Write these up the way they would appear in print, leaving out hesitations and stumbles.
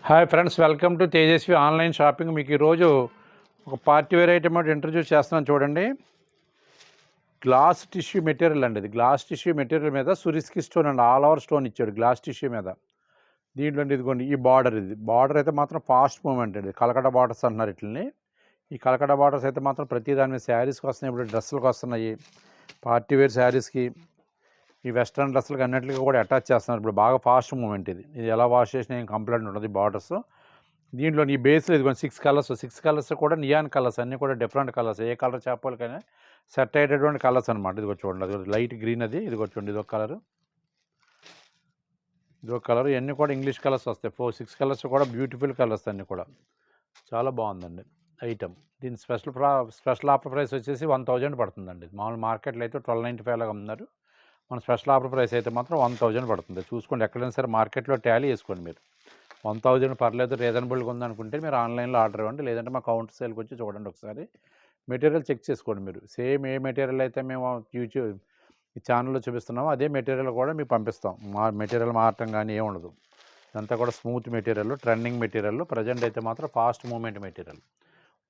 Hi friends, welcome to Tejaswi online shopping. మీకు ఈరోజు ఒక పార్టీ వేర్ ఐటమ్ ఇంట్రడ్యూస్ చేస్తున్నాను చూడండి. గ్లాస్ టిష్యూ మెటీరియల్ అండి. ఇది గ్లాస్ టిష్యూ మెటీరియల్ మీద సురిస్కి స్టోన్ అండి, ఆల్ ఓవర్ స్టోన్ ఇచ్చాడు గ్లాస్ టిష్యూ మీద. దీంట్లో ఇదిగోండి ఈ బార్డర్, ఇది బార్డర్ అయితే మాత్రం ఫాస్ట్ మూమెంట్ అండి. కలకడ బార్డర్స్ అంటున్నారు వీటిని. ఈ కలకడ బార్డర్స్ అయితే మాత్రం ప్రతి దాని మీద శారీస్కి వస్తున్నాయి, ఇప్పుడు డ్రెస్సులకు వస్తున్నాయి, పార్టీ వేర్ శారీస్కి, ఈ వెస్ట్రన్ డ్రెస్సులకి అన్నింటికి కూడా అటాచ్ చేస్తున్నారు. ఇప్పుడు బాగా ఫాస్ట్ మూమెంట్ ఇది. ఇది ఎలా వాష్ చేసినా ఏం కంప్లైంట్ ఉండదు. బార్డర్స్ దీంట్లో ఈ బేస్లో ఇదిగోండి 6 కలర్స్ కూడా నియాన్ కలర్స్, అన్నీ కూడా డిఫరెంట్ కలర్స్. ఏ కలర్ చెప్పాలికైనా సెట్ అయ్యేటటువంటి కలర్స్ అనమాట. ఇదిగో చూడండి, అది లైట్ గ్రీన్, అది ఇదిగో చూడండి, ఇదొక కలరు, ఇదొక కలర్. ఇవన్నీ కూడా ఇంగ్లీష్ కలర్స్ వస్తాయి. 6 కలర్స్ కూడా బ్యూటిఫుల్ కలర్స్, అన్నీ కూడా చాలా బాగుందండి ఐటమ్. దీని స్పెషల్ ఆఫర్ ప్రైస్ వచ్చేసి 1000 పడుతుందండి. మామూలు మార్కెట్లో అయితే 1295 లాగా ఉన్నారు. మన స్పెషల్ ఆఫర్ ప్రైస్ అయితే మాత్రం 1000 పడుతుంది. చూసుకోండి, ఎక్కడైనా సరే మార్కెట్లో టాలీ వేసుకోండి మీరు. 1000 పర్లేదు, రీజనబుల్గా ఉందనుకుంటే మీరు ఆన్లైన్లో ఆర్డర్ ఇవ్వండి, లేదంటే మా కౌంటర్ సేల్కి వచ్చి చూడండి ఒకసారి. మెటీరియల్ చెక్ చేసుకోండి మీరు. సేమ్ ఏ మెటీరియల్ అయితే మేము యూట్యూబ్ ఈ ఛానల్లో చూపిస్తున్నామో అదే మెటీరియల్ కూడా మీకు పంపిస్తాం. మెటీరియల్ మారటం కానీ ఏముండదు. ఇదంతా కూడా smooth material, trending material. Present అయితే మాత్రం ఫాస్ట్ మూమెంట్ మెటీరియల్.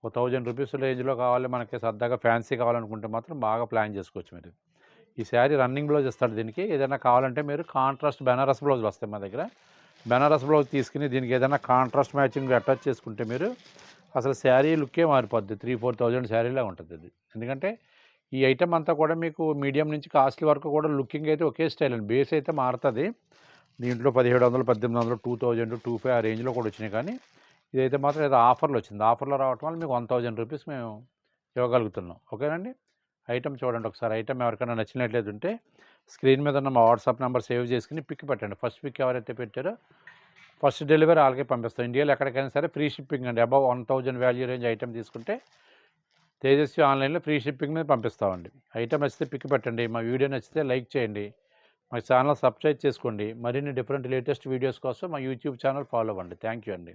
1000 రూపీస్ రేంజ్లో కావాలి మనకి, సరదాగా ఫ్యాన్సీ కావాలనుకుంటే మాత్రం బాగా ప్లాన్ చేసుకోవచ్చు మీరు. ఈ శారీ రన్నింగ్ బ్లౌజ్ ఇస్తాడు దీనికి. ఏదైనా కావాలంటే మీరు కాంట్రాస్ట్ బెనారస్ బ్లౌజులు వస్తాయి మా దగ్గర. బెనారస్ బ్లౌజ్ తీసుకుని దీనికి ఏదైనా కాంట్రాస్ట్ మ్యాచింగ్ అటాచ్ చేసుకుంటే మీరు అసలు శారీ లుక్కే మారిపోద్ది. 3,000-4,000 శారీలా ఉంటుంది ఇది. ఎందుకంటే ఈ ఐటమ్ అంతా కూడా మీకు మీడియం నుంచి కాస్ట్లీ వరకు కూడా లుకింగ్ అయితే ఒకే స్టైల్ అండి. బేస్ అయితే మారుతుంది. దీంట్లో 1700, 1800, 2000, 2500 ఆ రేంజ్లో కూడా వచ్చినాయి. కానీ ఇదైతే మాత్రం ఏదో ఆఫర్లో వచ్చింది. ఆఫర్లో రావటం వల్ల మీకు 1000 రూపీస్ మేము ఇవ్వగలుగుతున్నాం. ఓకేనండి. ఐటమ్ చూడండి ఒకసారి. ఐటమ్ ఎవరికైనా నచ్చినట్లయితే ఉంటే స్క్రీన్ మీద ఉన్న మా వాట్సాప్ నెంబర్ సేవ్ చేసుకుని పిక్ పెట్టండి. ఫస్ట్ పిక్ ఎవరైతే పెట్టారో ఫస్ట్ డెలివరీ వాళ్ళకే పంపిస్తాం. ఇండియాలో ఎక్కడికైనా సరే ఫ్రీ షిప్పింగ్ అండి. అబౌవ్ 1000 వాల్యూ రేంజ్ ఐటమ్ తీసుకుంటే తేజస్వి ఆన్లైన్లో ఫ్రీ షిప్పింగ్ మీద పంపిస్తామండి. ఐటమ్ నచ్చితే పిక్ పెట్టండి. మా వీడియో నచ్చితే లైక్ చేయండి. మా ఛానల్ సబ్స్క్రైబ్ చేసుకోండి. మరిన్ని డిఫరెంట్ లేటెస్ట్ వీడియోస్ కోసం మా యూట్యూబ్ ఛానల్ ఫాలో అవ్వండి. థ్యాంక్ యూ అండి.